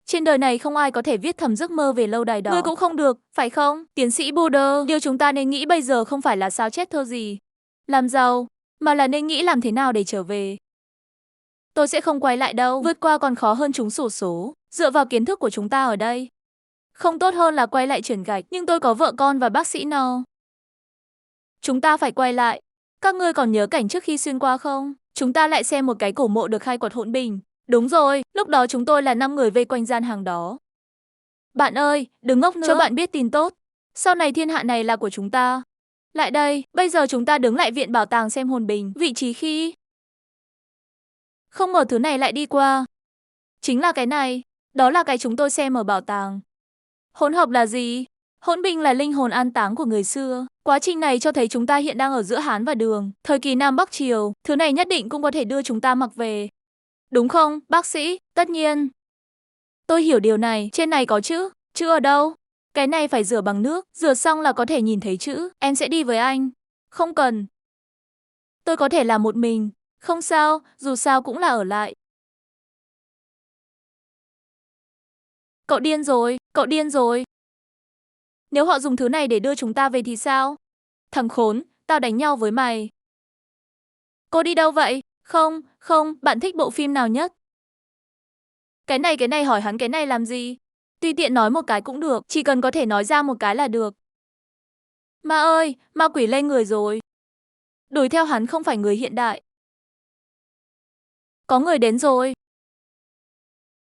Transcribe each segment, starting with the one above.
Trên đời này không ai có thể viết thầm giấc mơ về lâu đài đó. Ngươi cũng không được, phải không? Tiến sĩ Boulder, điều chúng ta nên nghĩ bây giờ không phải là sao chép thơ gì, làm giàu, mà là nên nghĩ làm thế nào để trở về. Tôi sẽ không quay lại đâu, vượt qua còn khó hơn trúng xổ số, dựa vào kiến thức của chúng ta ở đây. Không tốt hơn là quay lại chuyển gạch, nhưng tôi có vợ con và bác sĩ nào. Chúng ta phải quay lại. Các ngươi còn nhớ cảnh trước khi xuyên qua không? Chúng ta lại xem một cái cổ mộ được khai quật hỗn bình. Đúng rồi, lúc đó chúng tôi là 5 người vây quanh gian hàng đó. Bạn ơi, đừng ngốc nữa, cho bạn biết tin tốt. Sau này thiên hạ này là của chúng ta. Lại đây, bây giờ chúng ta đứng lại viện bảo tàng xem hồn bình, vị trí khi không mở thứ này lại đi qua. Chính là cái này, đó là cái chúng tôi xem ở bảo tàng. Hỗn hợp là gì? Hỗn bình là linh hồn an táng của người xưa. Quá trình này cho thấy chúng ta hiện đang ở giữa Hán và Đường, thời kỳ Nam Bắc Triều. Thứ này nhất định cũng có thể đưa chúng ta mặc về. Đúng không, bác sĩ? Tất nhiên. Tôi hiểu điều này, trên này có chữ. Chữ ở đâu? Cái này phải rửa bằng nước, rửa xong là có thể nhìn thấy chữ. Em sẽ đi với anh. Không cần. Tôi có thể làm một mình. Không sao, dù sao cũng là ở lại. Cậu điên rồi, cậu điên rồi. Nếu họ dùng thứ này để đưa chúng ta về thì sao? Thằng khốn, tao đánh nhau với mày. Cô đi đâu vậy? Không, không, bạn thích bộ phim nào nhất? Cái này hỏi hắn cái này làm gì? Tùy tiện nói một cái cũng được, chỉ cần có thể nói ra một cái là được. Ma ơi, ma quỷ lên người rồi. Đuổi theo hắn không phải người hiện đại. Có người đến rồi.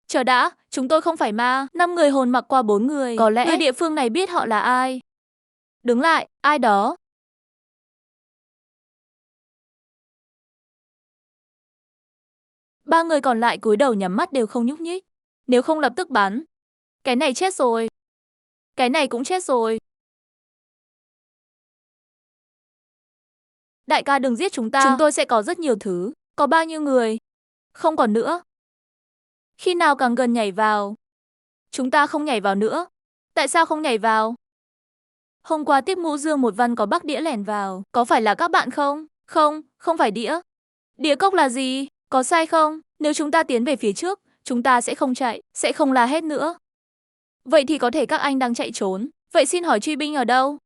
Chờ đã, chúng tôi không phải ma, 5 người hồn mặc qua 4 người. Có lẽ người địa phương này biết họ là ai. Đứng lại, ai đó? Ba người còn lại cúi đầu nhắm mắt đều không nhúc nhích. Nếu không lập tức bắn. Cái này chết rồi. Cái này cũng chết rồi. Đại ca đừng giết chúng ta. Chúng tôi sẽ có rất nhiều thứ. Có bao nhiêu người? Không còn nữa. Khi nào càng gần nhảy vào? Chúng ta không nhảy vào nữa. Tại sao không nhảy vào? Hôm qua tiếp ngũ dương một văn có bắc đĩa lẻn vào. Có phải là các bạn không? Không, không phải đĩa. Đĩa cốc là gì? Có sai không? Nếu chúng ta tiến về phía trước, chúng ta sẽ không chạy, sẽ không la hét nữa. Vậy thì có thể các anh đang chạy trốn. Vậy xin hỏi truy binh ở đâu?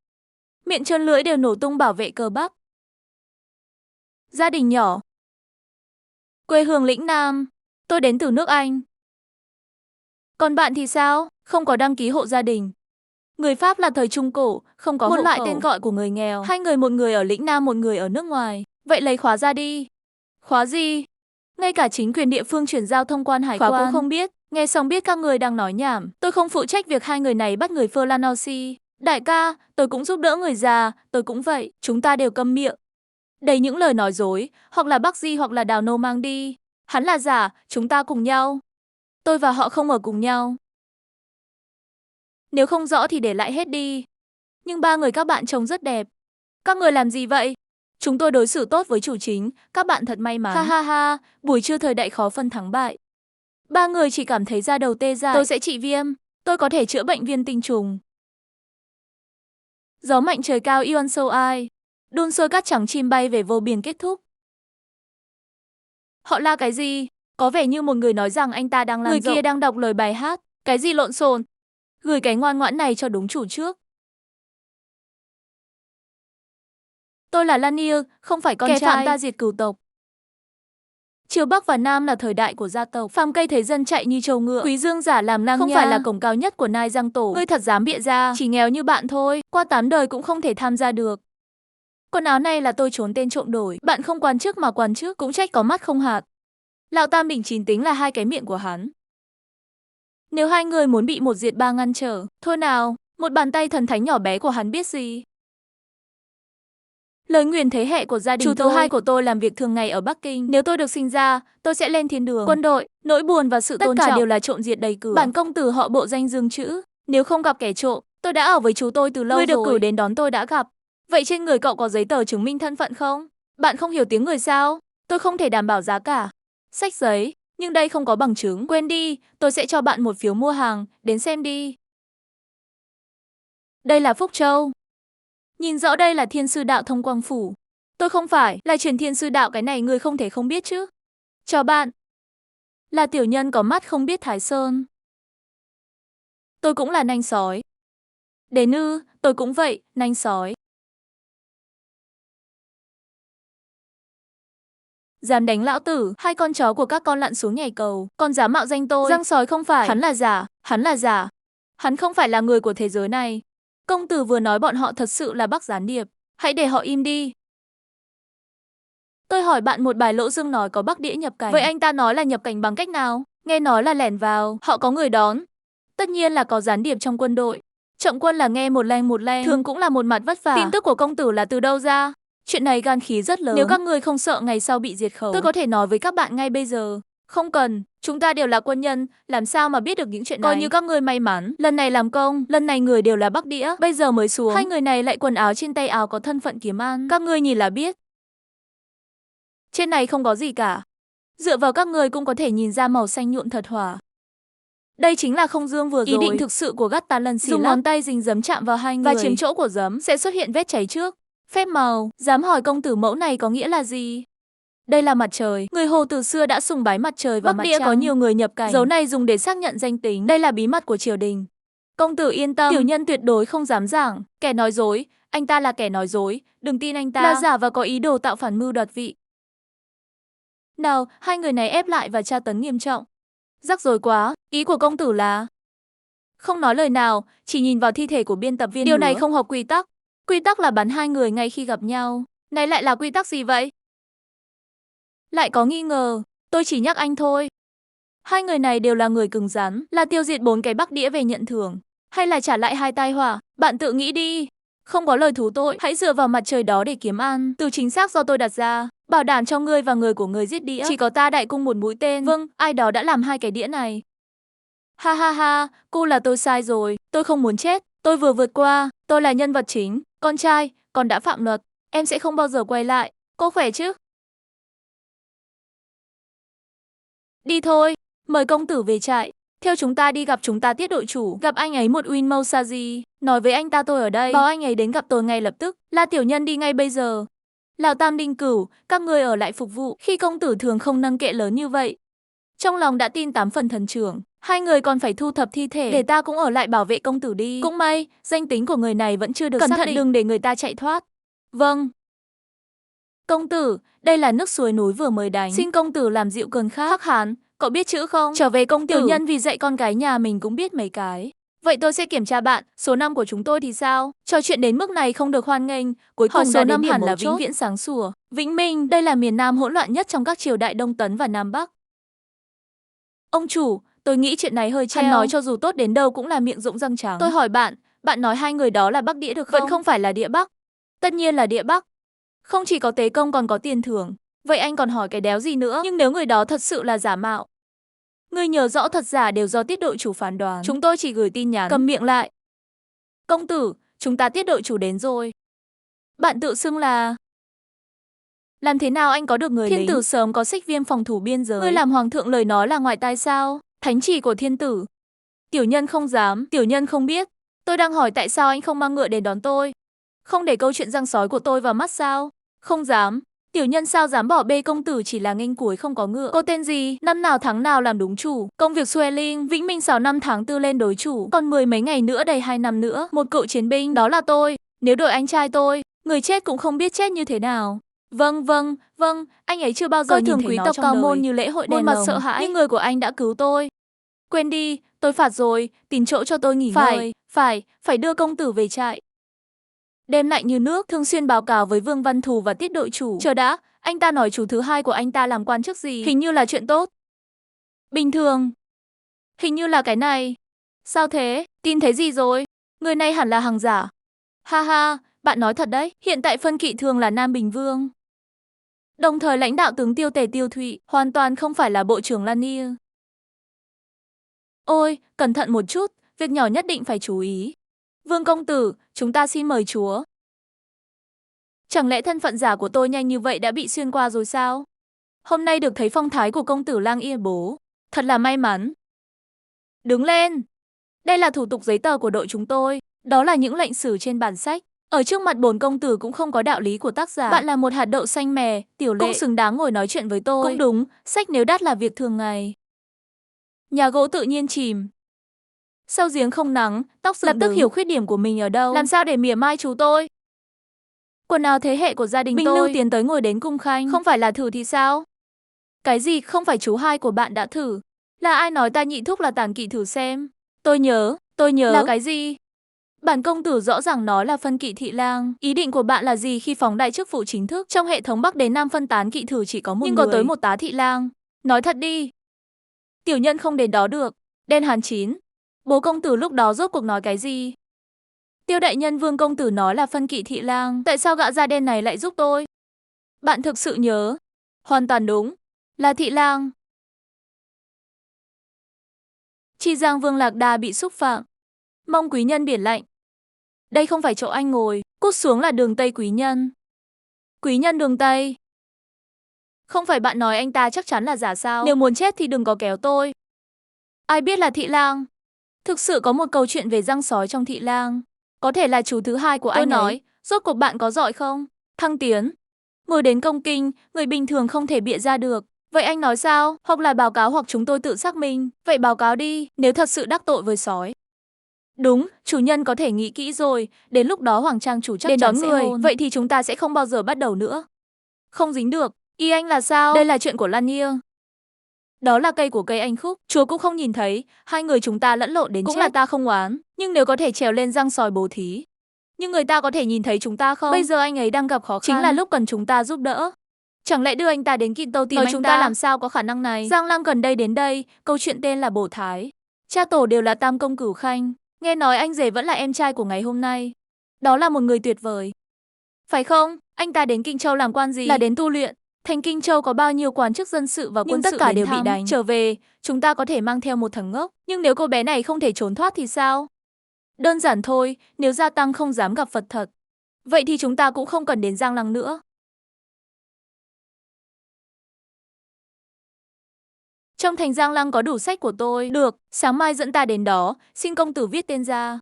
Miệng trơn lưỡi đều nổ tung bảo vệ cờ Bắc. Gia đình nhỏ. Quê hương lĩnh Nam. Tôi đến từ nước Anh. Còn bạn thì sao? Không có đăng ký hộ gia đình. Người Pháp là thời Trung Cổ, không có hộ khẩu. Một loại tên gọi của người nghèo. Hai người, một người ở lĩnh Nam, một người ở nước ngoài. Vậy lấy khóa ra đi. Khóa gì? Ngay cả chính quyền địa phương chuyển giao thông quan hải quan cũng không biết. Nghe xong biết các người đang nói nhảm. Tôi không phụ trách việc hai người này bắt người Flanosi. Đại ca, tôi cũng giúp đỡ người già, tôi cũng vậy. Chúng ta đều câm miệng. Đầy những lời nói dối, hoặc là Bắc Di hoặc là Đào Nô mang đi. Hắn là giả, chúng ta cùng nhau. Tôi và họ không ở cùng nhau. Nếu không rõ thì để lại hết đi. Nhưng ba người các bạn trông rất đẹp. Các người làm gì vậy? Chúng tôi đối xử tốt với chủ chính, các bạn thật may mắn. Ha ha ha, buổi trưa thời đại khó phân thắng bại. Ba người chỉ cảm thấy da đầu tê dại. Tôi sẽ trị viêm, tôi có thể chữa bệnh viên tinh trùng. Gió mạnh trời cao Ion sâu ai. Đun sôi cát trắng chim bay về vô biên kết thúc. Họ la cái gì? Có vẻ như một người nói rằng anh ta đang làm rộng. Người kia đang đọc lời bài hát. Cái gì lộn xộn? Gửi cái ngoan ngoãn này cho đúng chủ trước. Tôi là Lanier, không phải con trai. Kẻ phạm ta diệt cửu tộc. Triều Bắc và Nam là thời đại của gia tộc. Phàm cây thấy dân chạy như trâu ngựa. Quý dương giả làm năng không nha. Phải là cổng cao nhất của Nai Giang Tổ. Ngươi thật dám bịa ra. Chỉ nghèo như bạn thôi. Qua 8 đời cũng không thể tham gia được. Quần áo này là tôi trốn tên trộm đổi. Bạn không quan chức mà quan chức. Cũng trách có mắt không hạt. Lão Tam Bình Chín tính là hai cái miệng của hắn. Nếu hai người muốn bị một diệt ba ngăn trở. Thôi nào, một bàn tay thần thánh nhỏ bé của hắn biết gì. Lời nguyền thế hệ của gia đình chú thứ hai của tôi làm việc thường ngày ở Bắc Kinh. Nếu tôi được sinh ra, tôi sẽ lên thiên đường. Quân đội, nỗi buồn và sự tôn trọng. Tất cả đều là trộm diệt đầy cửa. Bản công tử họ Bộ danh dương chữ. Nếu không gặp kẻ trộm, tôi đã ở với chú tôi từ lâu rồi. Người được cử đến đón tôi đã gặp. Vậy trên người cậu có giấy tờ chứng minh thân phận không? Bạn không hiểu tiếng người sao? Tôi không thể đảm bảo giá cả. Xách giấy, nhưng đây không có bằng chứng. Quên đi, tôi sẽ cho bạn một phiếu mua hàng, đến xem đi. Đây là Phúc Châu. Nhìn rõ đây là Thiên Sư Đạo Thông Quang Phủ. Tôi không phải, là truyền Thiên Sư Đạo, cái này người không thể không biết chứ. Chào bạn. Là tiểu nhân có mắt không biết Thái Sơn. Tôi cũng là nanh sói. Đến ư, tôi cũng vậy, nanh sói. Dám đánh lão tử, hai con chó của các con lặn xuống nhảy cầu, còn dám mạo danh tôi. Răng sói không phải, hắn là giả, hắn là giả. Hắn không phải là người của thế giới này. Công tử vừa nói bọn họ thật sự là Bắc gián điệp, hãy để họ im đi. Tôi hỏi bạn một bài, Lỗ Dương nói có Bắc đĩa nhập cảnh. Vậy anh ta nói là nhập cảnh bằng cách nào? Nghe nói là lẻn vào, họ có người đón. Tất nhiên là có gián điệp trong quân đội. Trọng quân là nghe một leng, thường cũng là một mặt vất vả. Tin tức của công tử là từ đâu ra? Chuyện này gan khí rất lớn. Nếu các người không sợ ngày sau bị diệt khẩu, tôi có thể nói với các bạn ngay bây giờ. Không cần, chúng ta đều là quân nhân, làm sao mà biết được những chuyện này. Coi như các người may mắn, lần này làm công, lần này người đều là Bắc đĩa, bây giờ mới xuống. Hai người này lại quần áo trên tay áo có thân phận kiếm ăn. Các người nhìn là biết. Trên này không có gì cả. Dựa vào các người cũng có thể nhìn ra màu xanh nhuộm thật hỏa. Đây chính là không dương vừa rồi. Ý định thực sự của Gắt Ta Lần Xì dùng ngón tay dính giấm chạm vào hai người và chiếm chỗ của giấm sẽ xuất hiện vết cháy trước. Phép màu, dám hỏi công tử mẫu này có nghĩa là gì? Đây là mặt trời. Người Hồ từ xưa đã sùng bái mặt trời và mặt trăng. Có nhiều người nhập cảnh. Dấu này dùng để xác nhận danh tính. Đây là bí mật của triều đình. Công tử yên tâm, tiểu nhân tuyệt đối không dám giảng. Kẻ nói dối, anh ta là kẻ nói dối, đừng tin anh ta. Là giả và có ý đồ tạo phản mưu đoạt vị. Nào, hai người này ép lại và tra tấn nghiêm trọng. Rắc rối quá, ý của công tử là... Không nói lời nào, chỉ nhìn vào thi thể của biên tập viên. Điều này không hợp quy tắc. Quy tắc là bắn hai người ngay khi gặp nhau. Này lại là quy tắc gì vậy? Lại có nghi ngờ, tôi chỉ nhắc anh thôi. Hai người này đều là người cứng rắn, là tiêu diệt 4 cái Bắc đĩa về nhận thưởng, hay là trả lại 2 tai họa, bạn tự nghĩ đi. Không có lời thú tội, hãy dựa vào mặt trời đó để kiếm ăn. Từ chính xác do tôi đặt ra, bảo đảm cho ngươi và người của ngươi giết đĩa. Chỉ có ta đại cung một mũi tên. Vâng, ai đó đã làm 2 cái đĩa này. Ha ha ha, cô là tôi sai rồi, tôi không muốn chết, tôi vừa vượt qua, tôi là nhân vật chính, con trai, con đã phạm luật, em sẽ không bao giờ quay lại, cô khỏe chứ? Đi thôi, mời công tử về trại, theo chúng ta đi gặp chúng ta tiết đội chủ, gặp anh ấy một Win Mousaji, nói với anh ta tôi ở đây, bảo anh ấy đến gặp tôi ngay lập tức, là tiểu nhân đi ngay bây giờ. Lào Tam Đinh Cửu, các ngươi ở lại phục vụ, khi công tử thường không nâng kệ lớn như vậy. Trong lòng đã tin 8 phần thần trưởng, hai người còn phải thu thập thi thể, để ta cũng ở lại bảo vệ công tử đi. Cũng may, danh tính của người này vẫn chưa được xác định. Cẩn thận đừng để người ta chạy thoát. Vâng. Công tử, đây là nước suối núi vừa mới đánh. Xin công tử làm dịu cơn khát. Hắc Hán, cậu biết chữ không? Trở về công tử. Tiểu nhân vì dạy con gái nhà mình cũng biết mấy cái. Vậy tôi sẽ kiểm tra bạn, số 5 của chúng tôi thì sao? Trò chuyện đến mức này không được hoan nghênh, cuối cùng số 5 hẳn là vĩnh viễn sáng sủa. Vĩnh Minh, đây là miền Nam hỗn loạn nhất trong các triều đại Đông Tấn và Nam Bắc. Ông chủ, tôi nghĩ chuyện này hơi treo. Hắn nói cho dù tốt đến đâu cũng là miệng rỗng răng trắng. Tôi hỏi bạn, bạn nói hai người đó là Bắc đĩa được không? Vẫn không phải là đĩa Bắc. Tất nhiên là đĩa Bắc. Không chỉ có tế công còn có tiền thưởng. Vậy anh còn hỏi cái đéo gì nữa? Nhưng nếu người đó thật sự là giả mạo, ngươi nhớ rõ thật giả đều do tiết đội chủ phán đoán. Chúng tôi chỉ gửi tin nhắn. Cầm miệng lại. Công tử, chúng ta tiết đội chủ đến rồi. Bạn tự xưng là... Làm thế nào anh có được người lính? Thiên tử sớm có xích viêm phòng thủ biên giới. Ngươi làm hoàng thượng lời nói là ngoại tai sao? Thánh chỉ của thiên tử. Tiểu nhân không dám, tiểu nhân không biết. Tôi đang hỏi tại sao anh không mang ngựa đến đón tôi? Không để câu chuyện răng sói của tôi vào mắt sao? Không dám. Tiểu nhân sao dám bỏ bê công tử chỉ là nghênh củi không có ngựa. Cô tên gì? Năm nào tháng nào làm đúng chủ. Công việc xuê linh, Vĩnh Minh 6 năm tháng 4 lên đối chủ. Còn 10 mấy ngày nữa đầy 2 năm nữa. Một cựu chiến binh, đó là tôi. Nếu đổi anh trai tôi, người chết cũng không biết chết như thế nào. Vâng, anh ấy chưa bao giờ nhìn thấy quý tộc cao môn như lễ hội đèn lồng. Mặt sợ hãi, nhưng người của anh đã cứu tôi. Quên đi, tôi phạt rồi, tìm chỗ cho tôi nghỉ ngơi. Phải đưa công tử về trại. Đêm lạnh như nước, thường xuyên báo cáo với Vương Văn Thù và tiết đội chủ. Chờ đã, anh ta nói chủ thứ hai của anh ta làm quan chức gì? Hình như là chuyện tốt. Bình thường. Hình như là cái này. Sao thế? Tin thấy gì rồi? Người này hẳn là hàng giả. Ha ha, bạn nói thật đấy. Hiện tại phân kỵ thường là Nam Bình Vương. Đồng thời lãnh đạo tướng Tiêu Tề Tiêu Thụy, hoàn toàn không phải là bộ trưởng Lanier. Ôi, cẩn thận một chút, việc nhỏ nhất định phải chú ý. Vương công tử, chúng ta xin mời chúa. Chẳng lẽ thân phận giả của tôi nhanh như vậy đã bị xuyên qua rồi sao? Hôm nay được thấy phong thái của công tử Lang Ia bố, thật là may mắn. Đứng lên. Đây là thủ tục giấy tờ của đội chúng tôi, đó là những lệnh sử trên bản sách. Ở trước mặt bổn công tử cũng không có đạo lý của tác giả. Bạn là một hạt đậu xanh mè, tiểu lệ cũng xứng đáng ngồi nói chuyện với tôi. Cũng đúng, sách nếu đắt là việc thường ngày. Nhà gỗ tự nhiên chìm. Sau giếng không nắng, tóc dựng lập tức hiểu khuyết điểm của mình ở đâu. Làm sao để mỉa mai chú tôi? Quần áo thế hệ của gia đình tôi. Lưu tiến tới ngồi đến cung khanh. Không phải là thử thì sao? Cái gì không phải chú hai của bạn đã thử? Là ai nói ta nhị thúc là tàn kỵ thử xem? Tôi nhớ. Là cái gì? Bản công tử rõ ràng nói là phân kỵ thị lang. Ý định của bạn là gì khi phóng đại chức vụ chính thức? Trong hệ thống Bắc đến Nam phân tán kỵ thử chỉ có một người. Nhưng có tới một tá thị lang. Nói thật đi. Tiểu nhân không đến đó được. Đen hàn chín. Bố công tử lúc đó rốt cuộc nói cái gì? Tiêu đại nhân Vương công tử nói là phân kỵ thị lang. Tại sao gã da đen này lại giúp tôi? Bạn thực sự nhớ? Hoàn toàn đúng. Là thị lang. Chi Giang Vương Lạc Đà bị xúc phạm. Mong quý nhân biển lạnh. Đây không phải chỗ anh ngồi. Cút xuống là đường Tây quý nhân. Quý nhân đường Tây. Không phải bạn nói anh ta chắc chắn là giả sao? Nếu muốn chết thì đừng có kéo tôi. Ai biết là thị lang? Thực sự có một câu chuyện về răng sói trong thị lang. Có thể là chú thứ hai của anh nói. Rốt cuộc bạn có giỏi không? Thăng tiến. Ngồi đến công kinh, người bình thường không thể bịa ra được. Vậy anh nói sao? Hoặc là báo cáo hoặc chúng tôi tự xác minh. Vậy báo cáo đi, nếu thật sự đắc tội với sói. Đúng, chủ nhân có thể nghĩ kỹ rồi. Đến lúc đó Hoàng Trang chủ chắc chắn đón người. Vậy thì chúng ta sẽ không bao giờ bắt đầu nữa. Không dính được. Ý anh là sao? Đây là chuyện của Lan Nia. Đó là cây của cây anh khúc. Chúa cũng không nhìn thấy. Hai người chúng ta lẫn lộn đến cũng chết. Là ta không oán. Nhưng nếu có thể trèo lên răng sói bố thí. Nhưng người ta có thể nhìn thấy chúng ta không? Bây giờ anh ấy đang gặp khó khăn. Chính là lúc cần chúng ta giúp đỡ. Chẳng lẽ đưa anh ta đến Kinh Tâu tìm anh chúng ta làm sao có khả năng này? Giang Lăng gần đây đến đây. Câu chuyện tên là Bổ Thái. Cha tổ đều là Tam Công Cửu Khanh. Nghe nói anh rể vẫn là em trai của ngày hôm nay. Đó là một người tuyệt vời. Phải không? Anh ta đến Kinh Châu làm quan gì? Là đến tu luyện. Thành Kinh Châu có bao nhiêu quan chức dân sự và quân sự tất cả đều bị đánh. Trở về, chúng ta có thể mang theo một thằng ngốc. Nhưng nếu cô bé này không thể trốn thoát thì sao? Đơn giản thôi, nếu Gia Tăng không dám gặp Phật thật. Vậy thì chúng ta cũng không cần đến Giang Lăng nữa. Trong thành Giang Lăng có đủ sách của tôi. Được, sáng mai dẫn ta đến đó, xin công tử viết tên ra.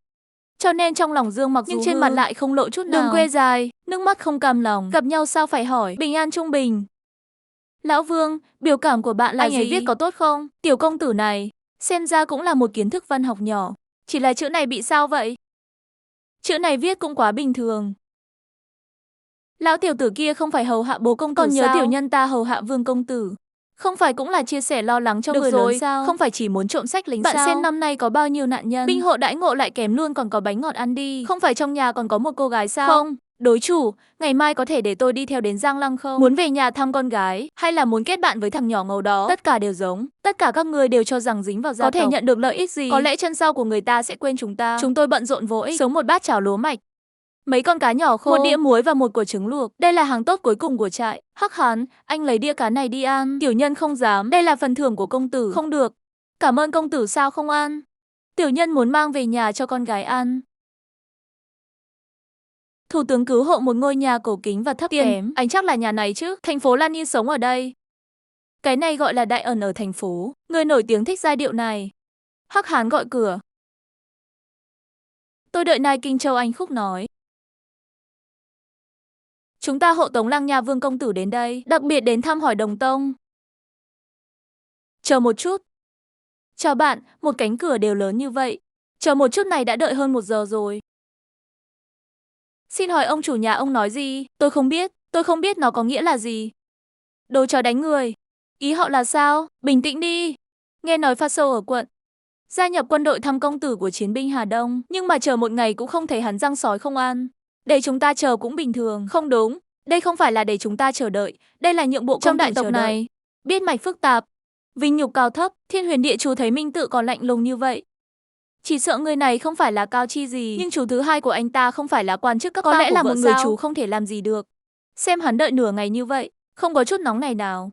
Cho nên trong lòng Dương mặc dù nhưng trên mặt lại không lộ chút nào. Đường quê dài, nước mắt không cam lòng. Gặp nhau sao phải hỏi, bình an trung bình. Lão Vương, biểu cảm của bạn là gì? Anh ấy viết có tốt không? Tiểu công tử này, xem ra cũng là một kiến thức văn học nhỏ. Chỉ là chữ này bị sao vậy? Chữ này viết cũng quá bình thường. Lão tiểu tử kia không phải hầu hạ bố công tử còn nhớ tiểu nhân ta hầu hạ Vương công tử. Không phải cũng là chia sẻ lo lắng cho người lớn sao? Không phải chỉ muốn trộm sách lính sao? Bạn xem năm nay có bao nhiêu nạn nhân. Binh hộ đãi ngộ lại kém luôn còn có bánh ngọt ăn đi. Không phải trong nhà còn có một cô gái sao? Không, đối chủ, ngày mai có thể để tôi đi theo đến Giang Lăng không? Muốn về nhà thăm con gái, hay là muốn kết bạn với thằng nhỏ ngầu đó? Tất cả đều giống. Tất cả các người đều cho rằng dính vào gia tộc. Có thể nhận được lợi ích gì? Có lẽ chân sau của người ta sẽ quên chúng ta. Chúng tôi bận rộn vô ích. Sống một bát cháo lúa mạch. Mấy con cá nhỏ khô, một đĩa muối và một quả trứng luộc. Đây là hàng tốt cuối cùng của trại. Hắc Hán, anh lấy đĩa cá này đi ăn. Tiểu nhân không dám. Đây là phần thưởng của công tử. Không được. Cảm ơn công tử sao không ăn? Tiểu nhân muốn mang về nhà cho con gái ăn. Thủ tướng cứu hộ một ngôi nhà cổ kính và thấp kém. Anh chắc là nhà này chứ. Thành phố Lan Yin sống ở đây. Cái này gọi là đại ẩn ở thành phố. Người nổi tiếng thích giai điệu này. Hắc Hán gọi cửa. Tôi đợi Nai Kinh Châu anh Khúc nói. Chúng ta hộ tống Lăng Nha Vương công tử đến đây, đặc biệt đến thăm hỏi Đồng Tông. Chờ một chút. Chào bạn, một cánh cửa đều lớn như vậy. Chờ một chút này đã đợi hơn 1 giờ rồi. Xin hỏi ông chủ nhà ông nói gì? Tôi không biết nó có nghĩa là gì. Đồ chó đánh người. Ý họ là sao? Bình tĩnh đi. Nghe nói Pha Sâu ở quận. Gia nhập quân đội thăm công tử của chiến binh Hà Đông. Nhưng mà chờ một ngày cũng không thấy hắn răng sói không ăn. Để chúng ta chờ cũng bình thường. Không đúng. Đây không phải là để chúng ta chờ đợi. Đây là nhượng bộ trong đại tộc này. Biết mạch phức tạp. Vinh nhục cao thấp. Thiên Huyền Địa Chú thấy Minh Tự còn lạnh lùng như vậy. Chỉ sợ người này không phải là cao chi gì. Nhưng chú thứ hai của anh ta không phải là quan chức cấp cao. Có lẽ là một người chú không thể làm gì được. Xem hắn đợi nửa ngày như vậy. Không có chút nóng này nào.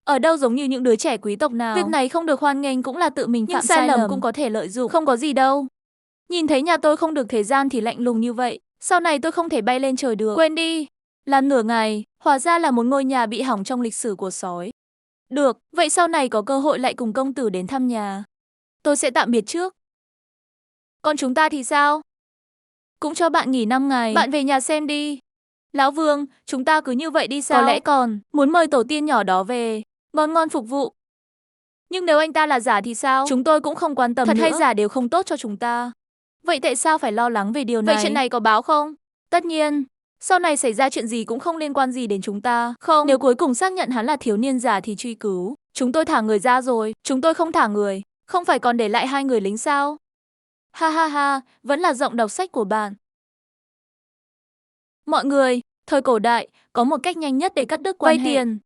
Ở đâu giống như những đứa trẻ quý tộc nào. Việc này không được hoan nghênh cũng là tự mình phạm sai lầm cũng có thể lợi dụng. Không có gì đâu. Nhìn thấy nhà tôi không được thế gian thì lạnh lùng như vậy. Sau này tôi không thể bay lên trời được. Quên đi. Làm nửa ngày, hóa ra là một ngôi nhà bị hỏng trong lịch sử của sói. Được, vậy sau này có cơ hội lại cùng công tử đến thăm nhà. Tôi sẽ tạm biệt trước. Còn chúng ta thì sao? Cũng cho bạn nghỉ 5 ngày. Bạn về nhà xem đi. Lão Vương, chúng ta cứ như vậy đi sao? Có lẽ còn muốn mời tổ tiên nhỏ đó về. Ngon ngon phục vụ. Nhưng nếu anh ta là giả thì sao? Chúng tôi cũng không quan tâm nữa. Thật hay giả đều không tốt cho chúng ta. Vậy tại sao phải lo lắng về điều này? Vậy chuyện này có báo không? Tất nhiên. Sau này xảy ra chuyện gì cũng không liên quan gì đến chúng ta. Không, nếu cuối cùng xác nhận hắn là thiếu niên giả thì truy cứu. Chúng tôi thả người ra rồi. Chúng tôi không thả người. Không phải còn để lại 2 người lính sao? Ha ha ha, vẫn là giọng đọc sách của bạn. Mọi người, thời cổ đại, có một cách nhanh nhất để cắt đứt quan hệ. Vay tiền.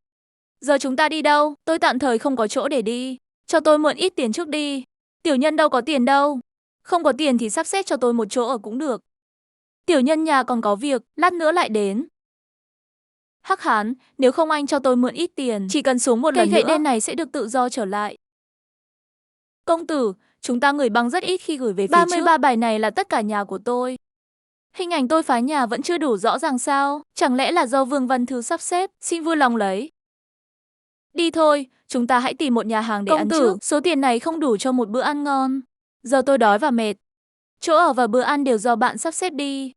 Giờ chúng ta đi đâu? Tôi tạm thời không có chỗ để đi. Cho tôi mượn ít tiền trước đi. Tiểu nhân đâu có tiền đâu. Không có tiền thì sắp xếp cho tôi một chỗ ở cũng được. Tiểu nhân nhà còn có việc, lát nữa lại đến. Hắc Hán, nếu không anh cho tôi mượn ít tiền, chỉ cần xuống một lần nữa, cây gậy đen này sẽ được tự do trở lại. Công tử, chúng ta gửi băng rất ít khi gửi về phía 33 bài này là tất cả nhà của tôi. Hình ảnh tôi phá nhà vẫn chưa đủ rõ ràng sao? Chẳng lẽ là do Vương Văn Thư sắp xếp, xin vui lòng lấy. Đi thôi, chúng ta hãy tìm một nhà hàng để ăn trước. Số tiền này không đủ cho một bữa ăn ngon. Giờ tôi đói và mệt. Chỗ ở và bữa ăn đều do bạn sắp xếp đi.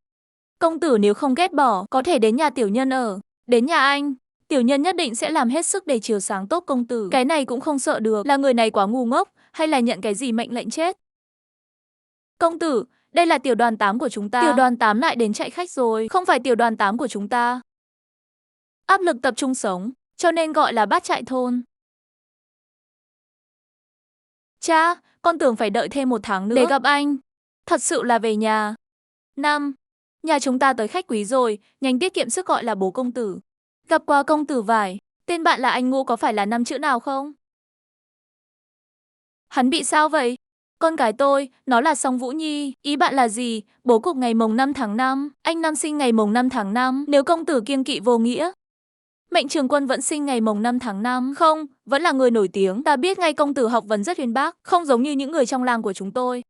Công tử nếu không ghét bỏ, có thể đến nhà tiểu nhân ở. Đến nhà anh, tiểu nhân nhất định sẽ làm hết sức để chiều sáng tốt công tử. Cái này cũng không sợ được, là người này quá ngu ngốc, hay là nhận cái gì mệnh lệnh chết. Công tử, đây là tiểu đoàn 8 của chúng ta. Tiểu đoàn 8 lại đến chạy khách rồi, không phải tiểu đoàn 8 của chúng ta. Áp lực tập trung sống, cho nên gọi là bát trại thôn. Cha, con tưởng phải đợi thêm 1 tháng nữa để gặp anh. Thật sự là về nhà. 5. Nhà chúng ta tới khách quý rồi, nhanh tiết kiệm sức gọi là bố công tử. Gặp qua công tử vải, tên bạn là anh Ngô có phải là 5 chữ nào không? Hắn bị sao vậy? Con gái tôi, nó là Song Vũ Nhi, ý bạn là gì? Bố cục ngày mồng 5 tháng 5, anh Nam sinh ngày mồng 5 tháng 5, nếu công tử kiêng kỵ vô nghĩa. Mệnh Trường Quân vẫn sinh ngày mồng 5 tháng 5, không, vẫn là người nổi tiếng, ta biết ngay công tử học vấn rất uyên bác, không giống như những người trong làng của chúng tôi.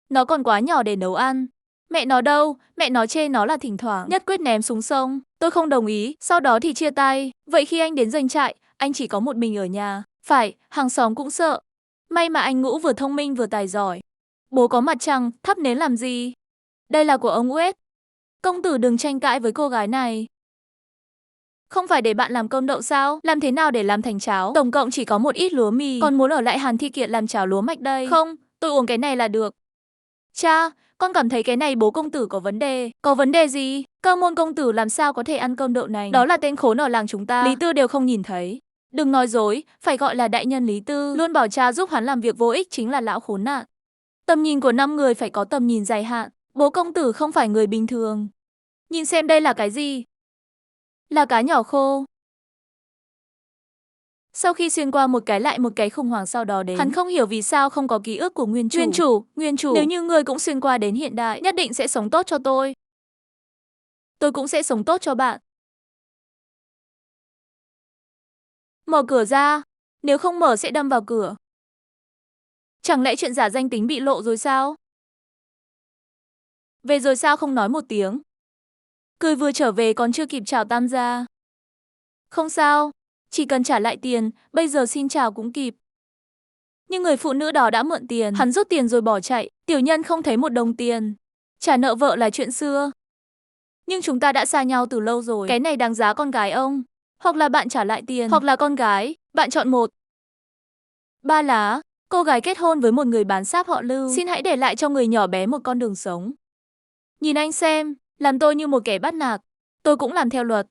Nó còn quá nhỏ để nấu ăn. Mẹ nó đâu, mẹ nó chê nó là thỉnh thoảng nhất quyết ném xuống sông, tôi không đồng ý, sau đó thì chia tay. Vậy khi anh đến doanh trại, anh chỉ có một mình ở nhà, phải, hàng xóm cũng sợ. May mà anh Ngũ vừa thông minh vừa tài giỏi. Bố có mặt trăng, thắp nến làm gì? Đây là của ông Uết. Công tử đừng tranh cãi với cô gái này. Không phải để bạn làm cơm đậu sao? Làm thế nào để làm thành cháo? Tổng cộng chỉ có một ít lúa mì, còn muốn ở lại Hàn Thi Kiệt làm cháo lúa mạch đây. Không, tôi uống cái này là được. Cha, con cảm thấy cái này bố công tử có vấn đề. Có vấn đề gì? Cơ môn công tử làm sao có thể ăn cơm đậu nành? Đó là tên khốn ở làng chúng ta. Lý Tư đều không nhìn thấy. Đừng nói dối, phải gọi là đại nhân Lý Tư. Luôn bảo cha giúp hắn làm việc vô ích chính là lão khốn nạn. Tầm nhìn của 5 người phải có tầm nhìn dài hạn. Bố công tử không phải người bình thường. Nhìn xem đây là cái gì? Là cá nhỏ khô. Sau khi xuyên qua một cái lại một cái khủng hoảng sau đó đến, hắn không hiểu vì sao không có ký ức của nguyên chủ. Nguyên chủ, nếu như ngươi cũng xuyên qua đến hiện đại, nhất định sẽ sống tốt cho tôi. Tôi cũng sẽ sống tốt cho bạn. Mở cửa ra, nếu không mở sẽ đâm vào cửa. Chẳng lẽ chuyện giả danh tính bị lộ rồi sao? Về rồi sao không nói một tiếng? Cười vừa trở về còn chưa kịp chào tam gia. Không sao, chỉ cần trả lại tiền, bây giờ xin chào cũng kịp. Nhưng người phụ nữ đó đã mượn tiền, hắn rút tiền rồi bỏ chạy, tiểu nhân không thấy một đồng tiền. Trả nợ vợ là chuyện xưa. Nhưng chúng ta đã xa nhau từ lâu rồi, cái này đáng giá con gái ông. Hoặc là bạn trả lại tiền, hoặc là con gái, bạn chọn một. Ba lá, cô gái kết hôn với một người bán sáp họ Lưu, xin hãy để lại cho người nhỏ bé một con đường sống. Nhìn anh xem, làm tôi như một kẻ bắt nạt, tôi cũng làm theo luật.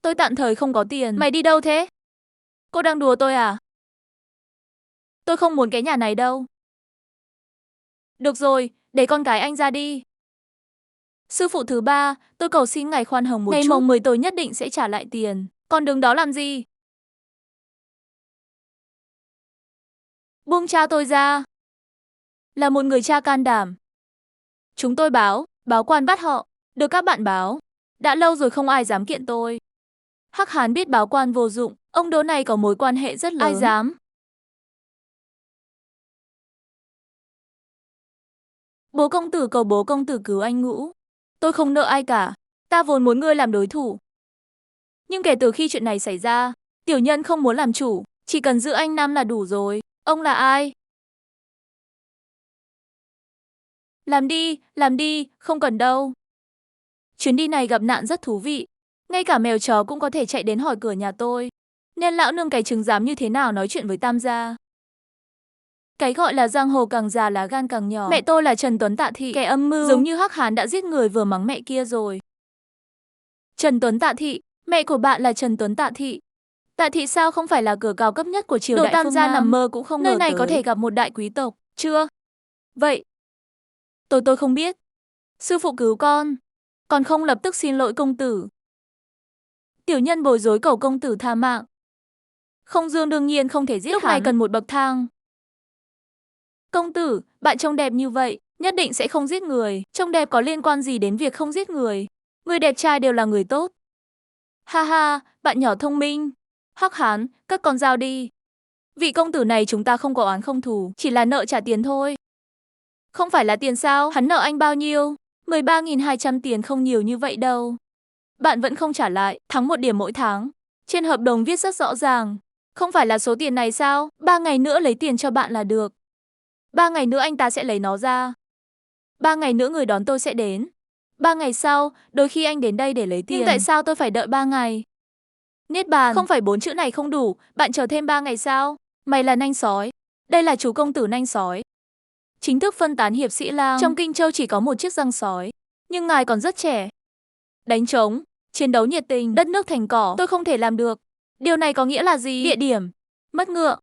Tôi tạm thời không có tiền, mày đi đâu thế? Cô đang đùa tôi à? Tôi không muốn cái nhà này đâu. Được rồi, để con gái anh ra đi. Sư phụ thứ 3, tôi cầu xin ngài khoan hồng một chút. Ngày mồng 10 tôi nhất định sẽ trả lại tiền. Còn đứng đó làm gì? Buông cha tôi ra. Là một người cha can đảm. Chúng tôi báo quan bắt họ. Được các bạn báo. Đã lâu rồi không ai dám kiện tôi. Hắc Hán biết báo quan vô dụng. Ông Đỗ này có mối quan hệ rất lớn. Ai dám? Bố công tử cầu bố công tử cứu anh Ngũ. Tôi không nợ ai cả. Ta vốn muốn ngươi làm đối thủ. Nhưng kể từ khi chuyện này xảy ra, tiểu nhân không muốn làm chủ. Chỉ cần giữ anh Nam là đủ rồi. Ông là ai? Làm đi, không cần đâu. Chuyến đi này gặp nạn rất thú vị. Ngay cả mèo chó cũng có thể chạy đến hỏi cửa nhà tôi. Nên lão nương cái trứng dám như thế nào nói chuyện với Tam gia. Cái gọi là giang hồ càng già lá gan càng nhỏ. Mẹ tôi là Trần Tuấn Tạ Thị, kẻ âm mưu, giống như Hắc Hán đã giết người vừa mắng mẹ kia rồi. Trần Tuấn Tạ Thị, mẹ của bạn là Trần Tuấn Tạ Thị. Tạ Thị sao không phải là cửa cao cấp nhất của triều đại Tam gia, nằm mơ cũng không ngờ nơi này có thể gặp một đại quý tộc, chưa? Vậy, tôi không biết. Sư phụ cứu con. Còn không lập tức xin lỗi công tử. Tiểu nhân bối rối cầu công tử tha mạng. Không Dương đương nhiên không thể giết hắn. Lúc này cần một bậc thang. Công tử, bạn trông đẹp như vậy, nhất định sẽ không giết người. Trông đẹp có liên quan gì đến việc không giết người? Người đẹp trai đều là người tốt. Ha ha, bạn nhỏ thông minh. Hắc Hán, cất con dao đi. Vị công tử này chúng ta không có oán không thù, chỉ là nợ trả tiền thôi. Không phải là tiền sao? Hắn nợ anh bao nhiêu? 13.200 tiền, không nhiều như vậy đâu. Bạn vẫn không trả lại, thắng 1 điểm mỗi tháng. Trên hợp đồng viết rất rõ ràng. Không phải là số tiền này sao? 3 ngày nữa lấy tiền cho bạn là được. 3 ngày nữa anh ta sẽ lấy nó ra. 3 ngày nữa người đón tôi sẽ đến. 3 ngày sau, đôi khi anh đến đây để lấy tiền. Nhưng tại sao tôi phải đợi 3 ngày? Niết bàn, không phải 4 chữ này không đủ, bạn chờ thêm 3 ngày sao? Mày là nanh sói. Đây là chú công tử nanh sói. Chính thức phân tán hiệp sĩ lang. Trong Kinh Châu chỉ có một chiếc răng sói. Nhưng ngài còn rất trẻ. Đánh trống, chiến đấu nhiệt tình, đất nước thành cỏ, tôi không thể làm được. Điều này có nghĩa là gì? Địa điểm, mất ngựa.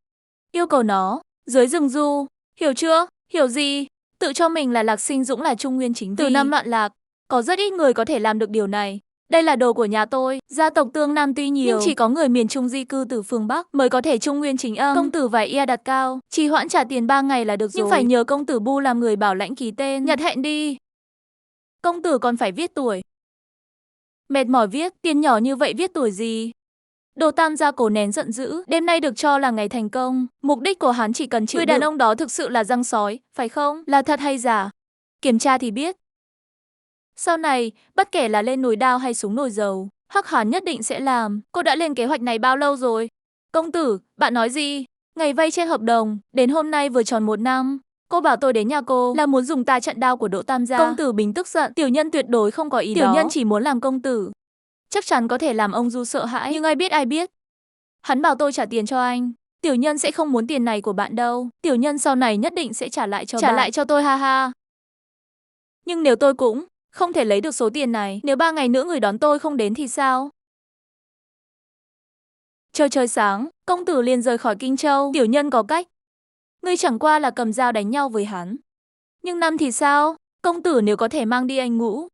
Yêu cầu nó, dưới rừng du. Hiểu chưa? Hiểu gì? Tự cho mình là Lạc Sinh Dũng là Trung Nguyên chính vi. Từ năm loạn lạc, có rất ít người có thể làm được điều này. Đây là đồ của nhà tôi, gia tộc Tương Nam tuy nhiều, nhưng chỉ có người miền Trung di cư từ phương Bắc mới có thể Trung Nguyên chính âm. Công tử và ia đặt cao, trì hoãn trả tiền 3 ngày là được rồi. Nhưng phải nhờ công tử Bu làm người bảo lãnh ký tên, nhật hẹn đi. Công tử còn phải viết tuổi. Mệt mỏi viết, tiền nhỏ như vậy viết tuổi gì? Đồ Tam gia cố nén giận dữ, đêm nay được cho là ngày thành công. Mục đích của hắn chỉ cần chịu đựng. Người đàn ông đó thực sự là răng sói, phải không? Là thật hay giả? Kiểm tra thì biết. Sau này, bất kể là lên nồi đao hay súng nồi dầu, Hắc Hán nhất định sẽ làm. Cô đã lên kế hoạch này bao lâu rồi? Công tử, bạn nói gì? Ngày vay trên hợp đồng, đến hôm nay vừa tròn 1 năm. Cô bảo tôi đến nhà cô là muốn dùng ta trận đao của Đỗ Tam gia. Công tử bình tức giận, tiểu nhân tuyệt đối không có ý đó. Tiểu nhân chỉ muốn làm công tử. Chắc chắn có thể làm ông Du sợ hãi, nhưng ai biết. Hắn bảo tôi trả tiền cho anh. Tiểu nhân sẽ không muốn tiền này của bạn đâu. Tiểu nhân sau này nhất định sẽ trả lại cho bạn. Trả lại cho tôi, ha ha. Nhưng nếu tôi cũng không thể lấy được số tiền này, nếu 3 ngày nữa người đón tôi không đến thì sao? Trời sáng, công tử liền rời khỏi Kinh Châu. Tiểu nhân có cách. Ngươi chẳng qua là cầm dao đánh nhau với hắn. Nhưng năm thì sao? Công tử nếu có thể mang đi anh Ngũ.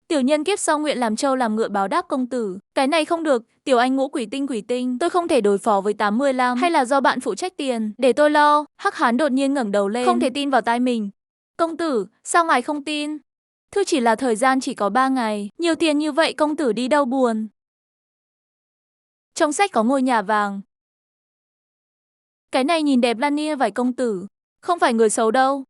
Tiểu nhân kiếp sau nguyện làm trâu làm ngựa báo đáp công tử. Cái này không được, tiểu anh Ngũ quỷ tinh, tôi không thể đối phó với 85. Hay là do bạn phụ trách tiền, để tôi lo. Hắc Hán đột nhiên ngẩng đầu lên, không thể tin vào tai mình. Công tử, sao ngài không tin? Thưa chỉ là thời gian chỉ có 3 ngày, nhiều tiền như vậy công tử đi đâu buồn. Trong sách có ngôi nhà vàng. Cái này nhìn đẹp lan nia vài công tử, không phải người xấu đâu.